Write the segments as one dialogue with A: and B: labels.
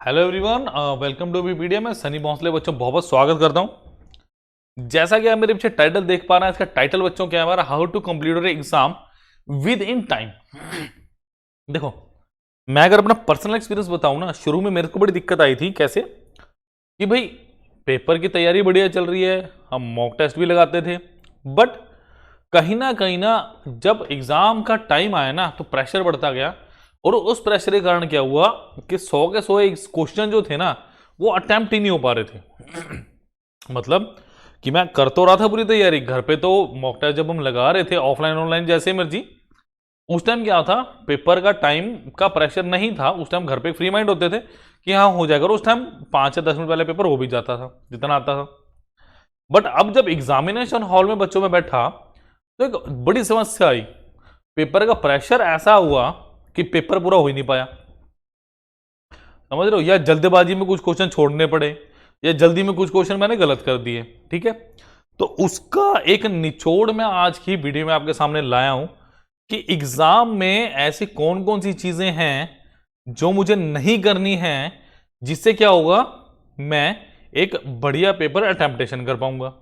A: Hello everyone, welcome to video में सनी भोंसले बच्चों बहुत बहुत स्वागत करता हूं। जैसा कि आप मेरे पीछे टाइटल देख पा रहे हैं, इसका टाइटल बच्चों क्या है हमारा, how to complete your exam within time. देखो, मैं अगर अपना पर्सनल एक्सपीरियंस बताऊं ना, शुरू में मेरे को बड़ी दिक्कत आई थी। कैसे कि भाई पेपर की तैयारी बढ़िया चल रही है, हम मॉक टेस्ट भी लगाते थे, बट कहीं ना जब एग्जाम का टाइम आया ना तो प्रेशर बढ़ता गया। और उस प्रेशर के कारण क्या हुआ कि 100 के 100 क्वेश्चन जो थे ना वो अटेम्प्ट ही नहीं हो पा रहे थे। मतलब कि मैं कर तो रहा था पूरी तैयारी घर पे, तो मॉक टेस्ट जब हम लगा रहे थे ऑफलाइन ऑनलाइन जैसे मर्जी, उस टाइम क्या था, पेपर का टाइम का प्रेशर नहीं था। उस टाइम घर पे फ्री माइंड होते थे कि हाँ हो जाएगा, और उस टाइम 5 या 10 मिनट पहले पेपर हो भी जाता था जितना आता था। बट अब जब एग्जामिनेशन हॉल में बच्चों में बैठा तो एक बड़ी समस्या आई। पेपर का प्रेशर ऐसा हुआ कि पेपर पूरा हो ही नहीं पाया। समझ रहे हो, या जल्दबाजी में कुछ क्वेश्चन छोड़ने पड़े, या जल्दी में कुछ क्वेश्चन मैंने गलत कर दिए। ठीक है, तो उसका एक निचोड़ मैं आज की वीडियो में आपके सामने लाया हूं कि एग्जाम में ऐसी कौन कौन सी चीजें हैं जो मुझे नहीं करनी है, जिससे क्या होगा, मैं एक बढ़िया पेपर अटेम्प्टेशन कर पाऊंगा।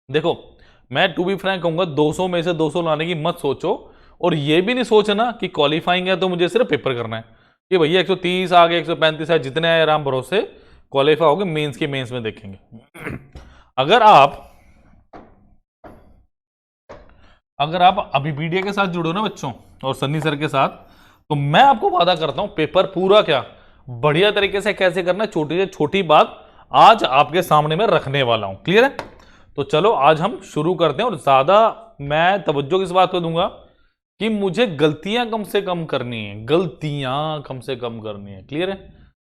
A: देखो, मैं टू बी फ्रैंक कहूंगा, 200 में से 200 लाने की मत सोचो, और ये भी नहीं सोचना कि क्वालिफाइंग है तो मुझे सिर्फ पेपर करना है कि भैया 130 आ गए, 135 है, जितने आए आराम भरोसे क्वालिफाई होगे, मेंस की मेंस में देखेंगे। अगर आप अगर आप अभी वीडियो के साथ जुड़ो ना बच्चों, और सन्नी सर के साथ, तो मैं आपको वादा करता हूं पेपर पूरा क्या बढ़िया तरीके से कैसे करना है, छोटी से छोटी बात आज आपके सामने में रखने वाला हूं। क्लियर है? तो चलो आज हम शुरू करते हैं, और ज्यादा मैं तवज्जो किस बात पे दूंगा कि मुझे गलतियां कम से कम करनी है, गलतियां कम से कम करनी है। क्लियर है?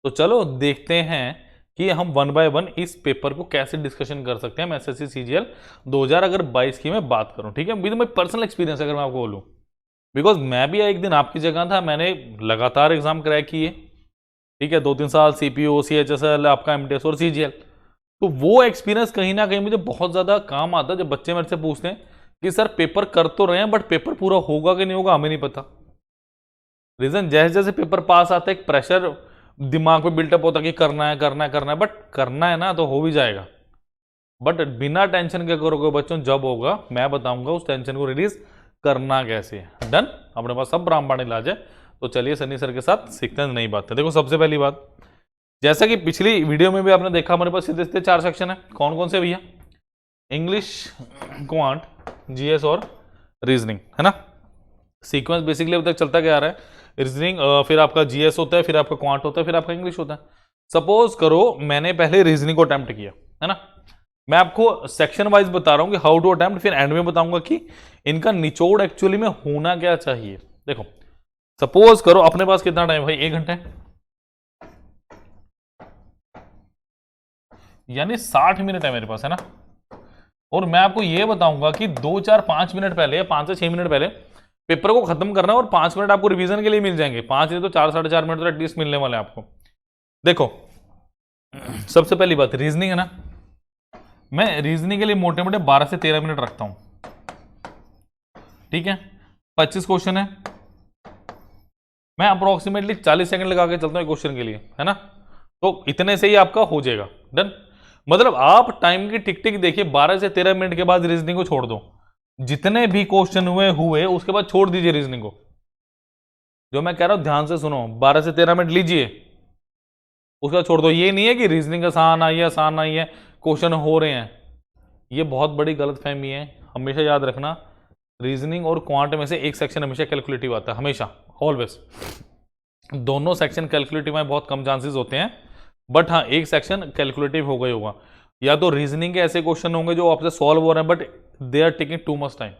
A: तो चलो देखते हैं कि हम वन बाय वन इस पेपर को कैसे डिस्कशन कर सकते हैं। एसएससी सीजीएल 2022 की मैं बात करूं, ठीक है, विद माई पर्सनल एक्सपीरियंस अगर मैं आपको बोलूं, बिकॉज मैं भी एक दिन आपकी जगह था, मैंने लगातार एग्जाम क्रैक किए। ठीक है, 2-3 साल सीपीओ, सीएचएसएल, आपका एमटीएस और सीजीएल। तो वो एक्सपीरियंस कहीं ना कहीं मुझे बहुत ज्यादा काम आता है जब बच्चे मेरे से पूछते हैं कि सर पेपर कर तो रहे हैं बट पेपर पूरा होगा कि नहीं होगा हमें नहीं पता। रीजन, जैसे जैसे पेपर पास आता है एक प्रेशर दिमाग पे बिल्टअप होता है कि करना है करना है करना है, बट करना है ना तो हो भी जाएगा। बट बिना टेंशन के करोगे बच्चों, जब होगा मैं बताऊंगा उस टेंशन को रिलीज करना कैसे है। डन? अपने पास सब रामबाण इलाज है। तो चलिए सन्नी सर के साथ सीखते हैं नई बात है। देखो, सबसे पहली बात, जैसा कि पिछली वीडियो में भी आपने देखा, हमारे पास सीधे सीधे 4 सेक्शन है। कौन कौन से भैया? इंग्लिश, क्वांट, जीएस और रीजनिंग, है ना। सीक्वेंस बेसिकली अभी तक चलता क्या आ रहा है, रीजनिंग, फिर आपका जीएस होता है, फिर आपका क्वांट होता है, फिर आपका इंग्लिश होता है। सपोज करो मैंने पहले रीजनिंग को अटेम्प्ट किया, है ना। मैं आपको सेक्शन वाइज बता रहा हूं कि हाउ टू अटेम्प्ट, फिर एंड में बताऊंगा कि इनका निचोड़ एक्चुअली में होना क्या चाहिए। देखो, सपोज करो अपने पास कितना टाइम भाई, 1 घंटा है, यानी 60 मिनट है मेरे पास, है ना। और मैं आपको यह बताऊंगा कि 2-4-5 मिनट पहले या 5 से 6 मिनट पहले पेपर को खत्म करना है, और 5 मिनट आपको रिवीजन के लिए मिल जाएंगे। 5 नहीं तो 4-4.5 मिनट तो एटलीस्ट मिलने वाले हैं आपको। देखो, सबसे पहली बात रीजनिंग है ना, मैं रीजनिंग के लिए मोटे मोटे 12 से 13 मिनट रखता हूं। ठीक है, 25 क्वेश्चन है, मैं अप्रोक्सीमेटली 40 सेकंड लगा के चलता हूं क्वेश्चन के लिए, है ना। तो इतने से ही आपका हो जाएगा। डन? मतलब आप टाइम की टिक टिक देखिए, 12 से 13 मिनट के बाद रीजनिंग को छोड़ दो। जितने भी क्वेश्चन हुए हुए उसके बाद छोड़ दीजिए रीजनिंग को। जो मैं कह रहा हूं ध्यान से सुनो, 12 से 13 मिनट लीजिए, उसका छोड़ दो। ये नहीं है कि रीजनिंग आसान आई है, क्वेश्चन हो रहे हैं। ये बहुत बड़ी गलतफहमी है। हमेशा याद रखना, रीजनिंग और क्वांट में से एक सेक्शन हमेशा कैलकुलेटिव आता है, हमेशा, ऑलवेज। दोनों सेक्शन कैलकुलेटिव में बहुत कम चांसेस होते हैं, बट हाँ एक सेक्शन कैलकुलेटिव हो गई होगा। या तो रीजनिंग के ऐसे क्वेश्चन होंगे जो आपसे सॉल्व हो रहे हैं but they are taking too much time.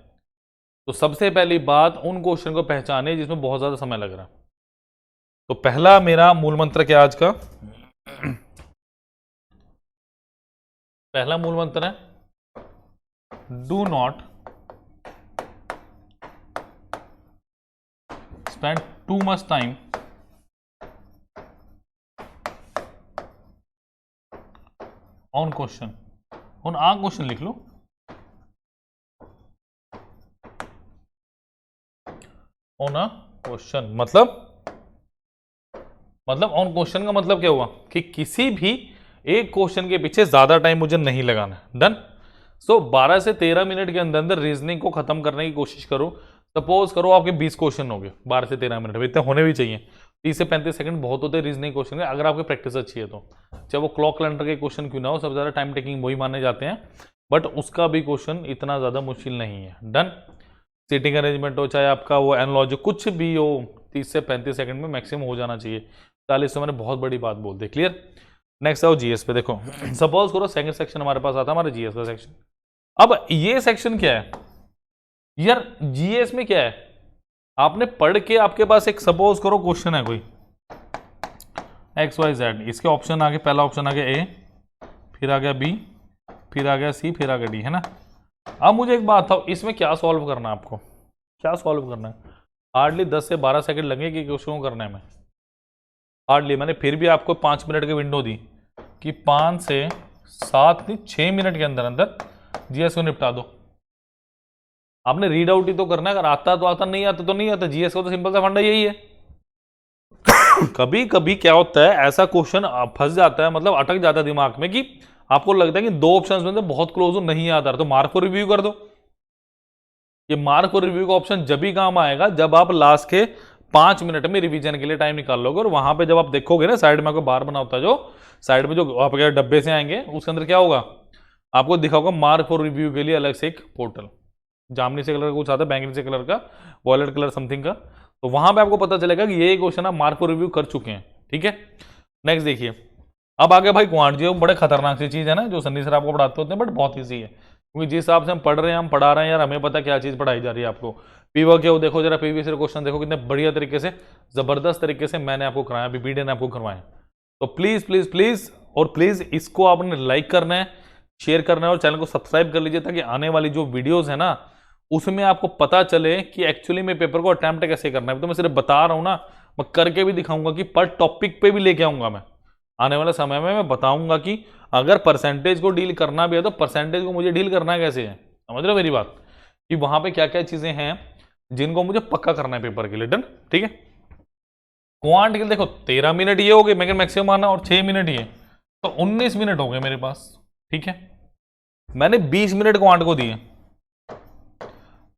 A: तो सबसे पहली बात, उन क्वेश्चन को पहचाने जिसमें बहुत ज्यादा समय लग रहा है। तो पहला मेरा मूल मंत्र क्या आज का? पहला मूल मंत्र है, do not spend too much time on question. On a question लिख लो, ऑन अ क्वेश्चन। मतलब मतलब ऑन क्वेश्चन का मतलब क्या हुआ कि किसी भी एक क्वेश्चन के पीछे ज्यादा टाइम मुझे नहीं लगाना। डन। सो 12 से 13 मिनट के अंदर अंदर रीजनिंग को खत्म करने की कोशिश करो। सपोज करो आपके 20 क्वेश्चन हो गए 12 से 13 मिनट में, इतने होने भी चाहिए। 30 से 35 सेकंड बहुत होते हैं रीजनिंग क्वेश्चन के, अगर आपकी प्रैक्टिस अच्छी है तो। चाहे वो क्लॉक कैलेंडर के क्वेश्चन क्यों ना हो, सबसे ज्यादा टाइम टेकिंग वही माने जाते हैं, बट उसका भी क्वेश्चन इतना ज्यादा मुश्किल नहीं है। डन। सीटिंग अरेंजमेंट हो चाहे आपका वो एनालॉजी कुछ भी हो, 30 से 35 सेकंड में मैक्सिमम हो जाना चाहिए। 40 तो मैंने बहुत बड़ी बात बोल दी। क्लियर। नेक्स्ट आओ जीएस पे। देखो सपोज करो सेकंड सेक्शन हमारे पास आता है, हमारे जीएस का सेक्शन। अब ये सेक्शन क्या है यार, जीएस में क्या है, आपने पढ़ के आपके पास एक सपोज करो क्वेश्चन है कोई XYZ, इसके ऑप्शन आगे, पहला ऑप्शन आ गया ए, फिर आ गया बी, फिर आ गया सी, फिर आ गया डी, है ना। अब मुझे एक बात था, इसमें क्या सॉल्व करना है आपको, क्या सॉल्व करना है। हार्डली 10 से 12 सेकंड लगेगी क्वेश्चन को करने में, हार्डली। मैंने फिर भी आपको 5 मिनट की विंडो दी कि 5 से 7 नहीं 6 मिनट के अंदर अंदर जीएस को निपटा दो। आपने रीड आउट ही तो करना है, अगर आता तो आता, नहीं आता तो नहीं आता। जीएस का तो सिंपल सा फंडा यही है। कभी कभी क्या होता है, ऐसा क्वेश्चन फंस जाता है, मतलब अटक जाता है दिमाग में, कि आपको लगता है कि दो ऑप्शंस में से बहुत क्लोज हो, नहीं आता, तो मार्क को रिव्यू कर दो। ये मार्क और रिव्यू का ऑप्शन जब भी काम आएगा जब आप लास्ट के 5 मिनट में रिवीजन के लिए टाइम निकाल लोगे, और वहां पे जब आप देखोगे ना, साइड में आपको बार बना होता है, जो साइड में जो आपके डब्बे से आएंगे उसके अंदर क्या होगा, आपको दिखा होगा मार्क और रिव्यू के लिए अलग से एक पोर्टल, जामनी से कलर का कुछ आता है, बैंगनी से कलर का, वॉयलेट कलर समथिंग का, तो वहां पे आपको पता चलेगा कि ये क्वेश्चन आप मार्क और रिव्यू कर चुके हैं। ठीक है। नेक्स्ट देखिए, अब आगे भाई क्वांट जी, बड़े खतरनाक सी चीज है ना, जो सन्नी सर आपको पढ़ाते होते हैं, बट बहुत ईजी है, क्योंकि जिस हिसाब से हम पढ़ रहे हैं, हम पढ़ा रहे हैं यार, हमें पता क्या चीज पढ़ाई जा रही है आपको। पीवा के देखो जरा, प्रीवियस क्वेश्चन देखो, कितने बढ़िया तरीके से, जबरदस्त तरीके से मैंने आपको कराया, बीबीडी ने आपको करवाया। तो प्लीज प्लीज प्लीज और प्लीज इसको आपने लाइक करना है, शेयर करना है, और चैनल को सब्सक्राइब कर लीजिए, ताकि आने वाली जो वीडियोज है ना, उसमें आपको पता चले कि एक्चुअली में पेपर को अटेम्प्ट कैसे करना है। तो मैं सिर्फ बता रहा हूं ना, मैं करके भी दिखाऊंगा, कि पर टॉपिक पे भी लेके आऊंगा मैं आने वाले समय में। मैं बताऊंगा कि अगर परसेंटेज को डील करना भी है तो परसेंटेज को मुझे डील करना कैसे है, समझ रहे हो मेरी बात, कि वहां पे क्या क्या चीजें हैं जिनको मुझे पक्का करना है पेपर के लिए। डन। ठीक है। क्वांट के लिए देखो 13 मिनट ये हो गए, मैं मैक्सिमम आना, और 6 मिनट ये, तो 19 मिनट हो गए मेरे पास। ठीक है। मैंने 20 मिनट क्वांट को दिए।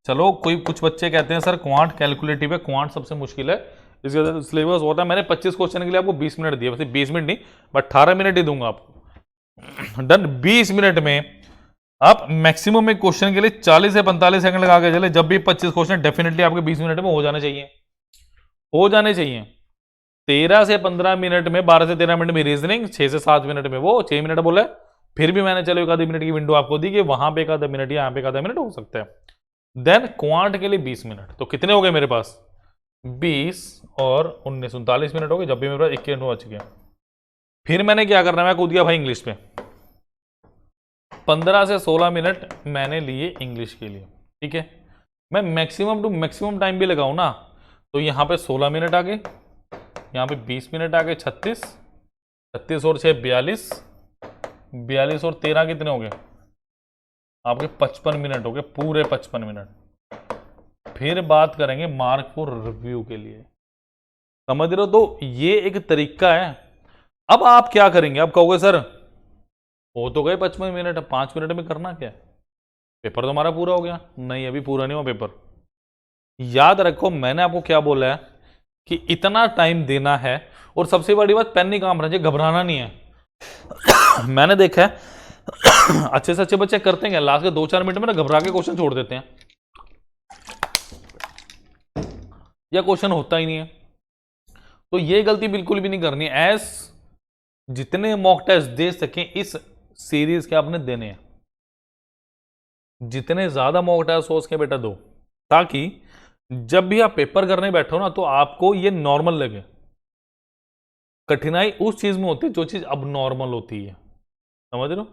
A: चलो कोई कुछ बच्चे कहते हैं सर क्वांट कैलकुलेटिव है, क्वांट सबसे मुश्किल है, इसके वजह से सिलेबस होता है। मैंने 25 क्वेश्चन के लिए आपको 20 मिनट दिए, वैसे 20 मिनट नहीं, बट 18 मिनट ही दूंगा आपको। डन। 20 मिनट में आप मैक्सिमम में क्वेश्चन के लिए 40 से 45 सेकंड लगा के चले, जब भी 25 क्वेश्चन डेफिनेटली आपके 20 मिनट में हो जाने चाहिए, हो जाने चाहिए। 13 से 15 मिनट में, 12 से 13 मिनट में रीजनिंग, 6 से 7 मिनट में वो, 6 मिनट बोला, फिर भी मैंने चलो एक आधे मिनट की विंडो आपको दी कि वहां पे एक आधा मिनट या यहाँ पे एक आधा मिनट हो सकता है। देन क्वांट के लिए 20 मिनट, तो कितने हो गए मेरे पास, 20 और 19 39 मिनट हो गए, जब भी मेरे पास 21 बच गया। फिर मैंने क्या करना है, मैं कूद गया भाई इंग्लिश पे, 15 से 16 मिनट मैंने लिए इंग्लिश के लिए। ठीक है। मैं मैक्सिमम टू मैक्सिमम टाइम भी लगाऊं ना, तो यहां पे 16 मिनट आ गए, यहां पे 20 मिनट आ गए, 36 36 और 6 42, 42 और 13 कितने हो गए आपके, 55 मिनट हो गए, पूरे 55 मिनट। फिर बात करेंगे मार्क फॉर रिव्यू के लिए, समझ रहे हो, तो ये एक तरीका है। अब आप क्या करेंगे, आप कहोगे सर वो तो गए 55 मिनट, 5 मिनट में करना क्या है, पेपर तो हमारा पूरा हो गया। नहीं, अभी पूरा नहीं हुआ पेपर। याद रखो मैंने आपको क्या बोला है, कि इतना टाइम देना है, और सबसे बड़ी बात पेन नहीं काम रहा, घबराना नहीं है। मैंने देखा है अच्छे से अच्छे बच्चे करते हैं, लास्ट के 2-4 मिनट में ना घबरा के क्वेश्चन छोड़ देते हैं, या क्वेश्चन होता ही नहीं है। तो ये गलती बिल्कुल भी नहीं करनी। एस जितने मॉक टेस्ट दे सकें इस सीरीज के आपने देने हैं, जितने ज्यादा मॉक टेस्ट हो सके बेटा दो, ताकि जब भी आप पेपर करने बैठो ना, तो आपको ये नॉर्मल लगे। कठिनाई उस चीज में होती है जो चीज अब नॉर्मल होती है, समझ रहे हो।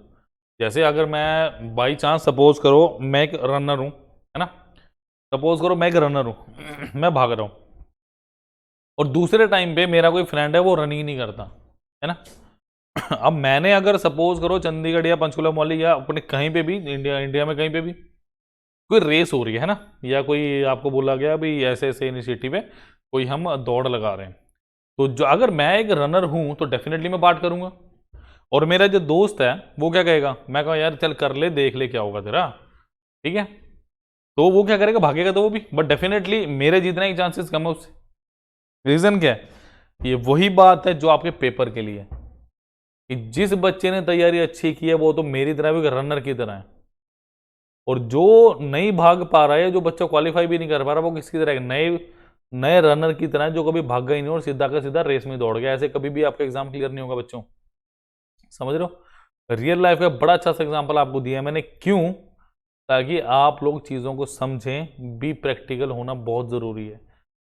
A: जैसे अगर मैं बाई चांस सपोज करो मैं एक रनर हूं, है ना, सपोज करो मैं एक रनर हूं, मैं भाग रहा हूं, और दूसरे टाइम पे मेरा कोई फ्रेंड है वो रनिंग नहीं करता, है ना। अब मैंने अगर सपोज करो चंडीगढ़ या पंचकुला मौली या अपने कहीं पे भी इंडिया में कहीं पे भी कोई रेस हो रही है ना, या कोई आपको बोला गया भाई ऐसे ऐसे इनिशिएटिव है, कोई हम दौड़ लगा रहे हैं, तो जो अगर मैं एक रनर हूं तो डेफिनेटली मैं पार्ट करूंगा। और मेरा जो दोस्त है वो क्या कहेगा, मैं कहा यार चल कर ले, देख ले क्या होगा तेरा, ठीक है, तो वो क्या करेगा, भागेगा तो वो भी, बट डेफिनेटली मेरे जीतने के चांसेस कम है उससे। रीजन क्या है, ये वही बात है जो आपके पेपर के लिए, कि जिस बच्चे ने तैयारी अच्छी की है वो तो मेरी तरह भी रनर की तरह है, और जो नहीं भाग पा रहा है, जो बच्चा क्वालिफाई भी नहीं कर पा रहा, वो किसकी तरह है, नए नए रनर की तरह जो कभी भागा ही नहीं और सीधा का सीधा रेस में दौड़ गया। ऐसे कभी भी आपका एग्जाम क्लियर नहीं होगा बच्चों, समझ रहे हो। रियल लाइफ का बड़ा अच्छा सा एग्जाम्पल आपको दिया मैंने, क्यों, ताकि आप लोग चीज़ों को समझें। बी प्रैक्टिकल होना बहुत ज़रूरी है,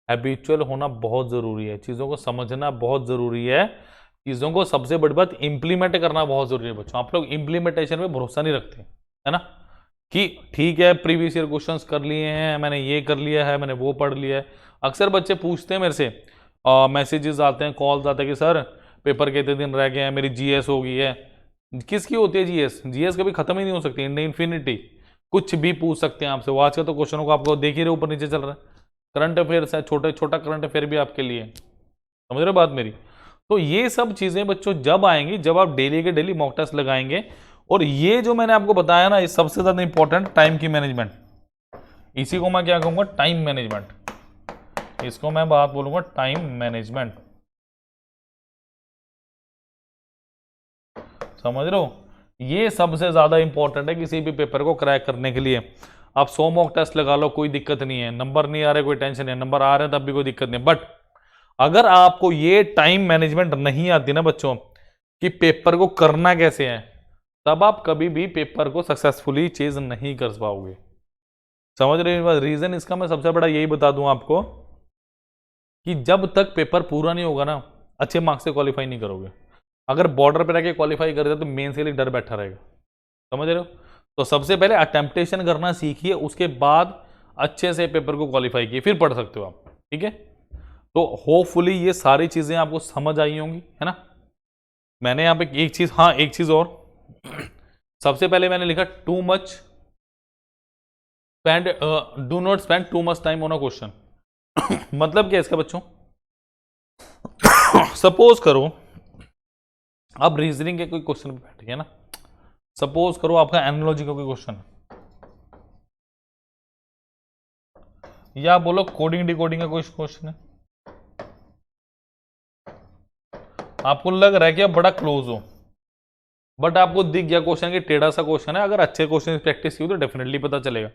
A: हैबिचुअल होना बहुत ज़रूरी है, चीज़ों को समझना बहुत ज़रूरी है, चीज़ों को सबसे बड़ी बात इम्प्लीमेंट करना बहुत ज़रूरी है बच्चों। आप लोग इम्प्लीमेंटेशन में भरोसा नहीं रखते, है ना, कि ठीक है प्रीवियस ईयर क्वेश्चंस कर लिए हैं, मैंने ये कर लिया है, मैंने वो पढ़ लिया है। अक्सर बच्चे पूछते हैं मेरे से, मैसेजेस आते हैं, कॉल्स आते हैं कि सर पेपर के इतने दिन रह गए हैं, मेरी जीएस हो गई है। किसकी होती है जीएस, जीएस कभी खत्म ही नहीं हो सकती, इन्फिनिटी, कुछ भी पूछ सकते हैं आपसे। वो आज का तो क्वेश्चनों को आपको देख ही रहे ऊपर नीचे चल रहा है, करंट अफेयर्स है, छोटा करंट अफेयर भी आपके लिए, समझ रहे हो बात मेरी। तो ये सब चीजें बच्चों जब आएंगी, जब आप डेली के डेली मॉक टेस्ट लगाएंगे, और ये जो मैंने आपको बताया ना, ये सबसे ज्यादा इंपॉर्टेंट टाइम की मैनेजमेंट, इसी को मैं क्या कहूंगा, टाइम मैनेजमेंट, इसको मैं बात बोलूंगा टाइम मैनेजमेंट, समझ रहे हो। ये सबसे ज्यादा इंपॉर्टेंट है किसी भी पेपर को क्रैक करने के लिए। आप 100 मॉक टेस्ट लगा लो, कोई दिक्कत नहीं है, नंबर नहीं आ रहे कोई टेंशन नहीं है, नंबर आ रहे हैं तब भी कोई दिक्कत नहीं है, बट अगर आपको ये टाइम मैनेजमेंट नहीं आती ना बच्चों, कि पेपर को करना कैसे है, तब आप कभी भी पेपर को सक्सेसफुली चेज नहीं कर पाओगे, समझ रहे हो। रीजन इसका मैं सबसे बड़ा यही बता दूं आपको, कि जब तक पेपर पूरा नहीं होगा ना, अच्छे मार्क्स से क्वालिफाई नहीं करोगे। अगर बॉर्डर पे रह के क्वालिफाई कर दे तो मेन से लिए डर बैठा रहेगा, समझ रहे हो। तो सबसे पहले अटेम्प्टेशन करना सीखिए, उसके बाद अच्छे से पेपर को क्वालिफाई किए, फिर पढ़ सकते हो आप, ठीक है। तो होपफुली ये सारी चीजें आपको समझ आई होंगी, है ना। मैंने यहां पे एक चीज, हाँ एक चीज और, सबसे पहले मैंने लिखा too much spend, do not spend too much time on a question. मतलब क्या इसका बच्चों, सपोज करो आप रीजनिंग के कोई क्वेश्चन पे बैठ गए ना, सपोज करो आपका एनालॉजी का कोई क्वेश्चन, या बोलो कोडिंग डिकोडिंग का कोई क्वेश्चन है, आपको लग रहा है कि आप बड़ा क्लोज हो, बट आपको दिख गया क्वेश्चन कि टेढ़ा सा क्वेश्चन है, अगर अच्छे क्वेश्चन प्रैक्टिस की तो डेफिनेटली पता चलेगा,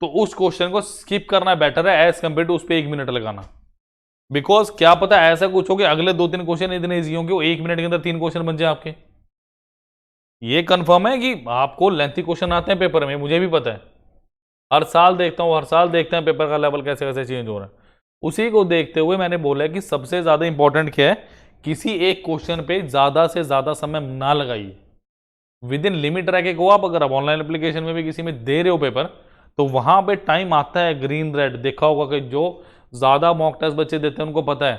A: तो उस क्वेश्चन को स्किप करना बेटर है एज कंपेयर टू उस पर 1 मिनट लगाना। बिकॉज क्या पता ऐसा कुछ हो कि अगले 2-3 क्वेश्चन इतने ईजी होंगे वो 1 मिनट के अंदर 3 क्वेश्चन बन जाए आपके। ये कंफर्म है कि आपको लेंथी क्वेश्चन आते हैं पेपर में, मुझे भी पता है, हर साल देखता हूं, हर साल देखते हैं पेपर का लेवल कैसे कैसे चेंज हो रहा है। उसी को देखते हुए मैंने बोला कि सबसे ज्यादा इंपॉर्टेंट क्या है, किसी एक क्वेश्चन पे ज्यादा से ज्यादा समय ना लगाइए, विद इन लिमिट रह के को आप, अगर आप ऑनलाइन एप्लीकेशन में भी किसी में दे रहे हो पेपर, तो वहां पे टाइम आता है ग्रीन रेड, देखा होगा कि जो ज्यादा मॉक टेस्ट बच्चे देते हैं उनको पता है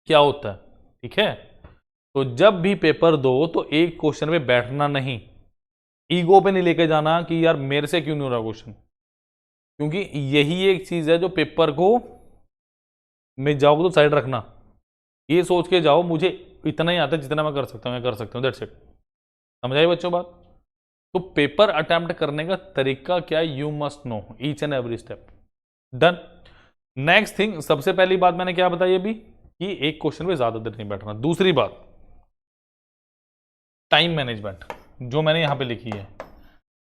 A: क्या होता है, ठीक है। तो जब भी पेपर दो तो एक क्वेश्चन पे बैठना नहीं, ईगो पे नहीं लेके जाना कि यार मेरे से क्यों नहीं हो रहा क्वेश्चन, क्योंकि यही एक चीज है जो पेपर को में जाओगे तो साइड रखना, ये सोच के जाओ मुझे इतना ही आता है जितना मैं कर सकता हूं, मैं कर सकता हूं, दैट्स इट। समझ आई बच्चों बात। तो पेपर अटेम्प्ट करने का तरीका क्या है, you must know each and every step. Done. Next thing, सबसे पहली बात मैंने क्या बताई अभी, कि एक क्वेश्चन पे ज्यादा देर नहीं बैठना। दूसरी बात टाइम मैनेजमेंट, जो मैंने यहां पे लिखी है,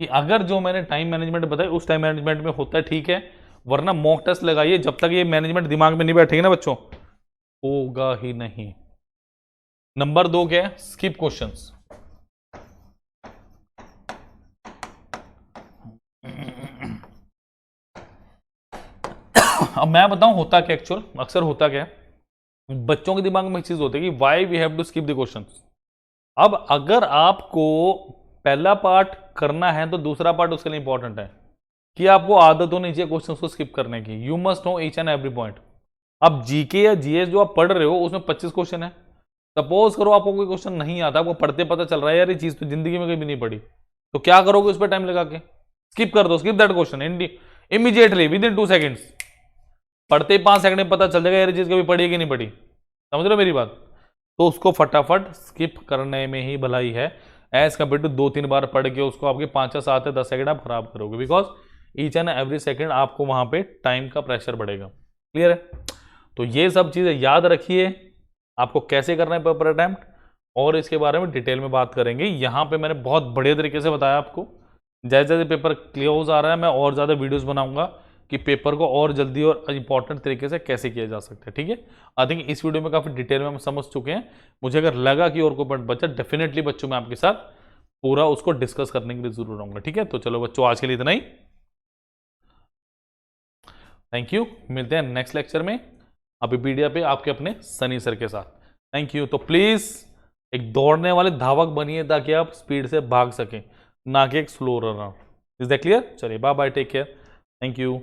A: कि अगर जो मैंने टाइम मैनेजमेंट बताई उस टाइम मैनेजमेंट में होता है ठीक है, वरना मॉक टेस्ट लगाइए, जब तक ये मैनेजमेंट दिमाग में नहीं बैठेगी ना बच्चों, होगा ही नहीं। नंबर 2 क्या है, स्किप क्वेश्चंस। अब मैं बताऊं होता क्या एक्चुअल, अक्सर होता क्या है, बच्चों के दिमाग में एक चीज होती है कि why we have to skip the questions. अब अगर आपको पहला पार्ट करना है तो दूसरा पार्ट उसके लिए इंपॉर्टेंट है, कि आपको आदत होनी चाहिए क्वेश्चंस को स्किप करने की। You must know each and every point. अब जीके या जीएस जो आप पढ़ रहे हो उसमें 25 क्वेश्चन है, सपोज करो आपको कोई क्वेश्चन नहीं आता, आपको पढ़ते पता चल रहा है यार ये चीज तो जिंदगी में कभी नहीं पढ़ी, तो क्या करोगे उस पर टाइम लगा के, स्किप कर दो, skip that question immediately with in 2 seconds. पढ़ते ही 5 सेकंड में पता चल जाएगा यार चीज कभी पढ़ी कि नहीं पढ़ी, समझ रहे हो मेरी बात? तो उसको फटाफट स्किप करने में ही भलाई है, एज कम्पेयर टू 2-3 बार पढ़ के उसको आपके 5 या 7 या 10 सेकंड आप खराब करोगे, because each and every second आपको वहां पे टाइम का प्रेशर बढ़ेगा। क्लियर है? तो ये सब चीजें याद रखिए, आपको कैसे करना है पेपर अटेम्प्ट, और इसके बारे में डिटेल में बात करेंगे। यहाँ पे मैंने बहुत बढ़िया तरीके से बताया आपको। जैसे जैसे पेपर क्लोज आ रहा है मैं और ज़्यादा वीडियोस बनाऊंगा कि पेपर को और जल्दी और इंपॉर्टेंट तरीके से कैसे किया जा सकता है। ठीक है, आई थिंक इस वीडियो में काफ़ी डिटेल में हम समझ चुके हैं। मुझे अगर लगा कि और कोई पॉइंट बचा, डेफिनेटली बच्चों में आपके साथ पूरा उसको डिस्कस करने के लिए जरूर रहूंगा। ठीक है, तो चलो बच्चों, आज के लिए इतना ही। थैंक यू, मिलते हैं नेक्स्ट लेक्चर में अभी मीडिया पे आपके अपने सनी सर के साथ। Thank you. तो प्लीज एक दौड़ने वाले धावक बनिए ताकि आप स्पीड से भाग सकें, ना कि एक slow runner. Is that clear? चलिए, bye bye, take care, thank you.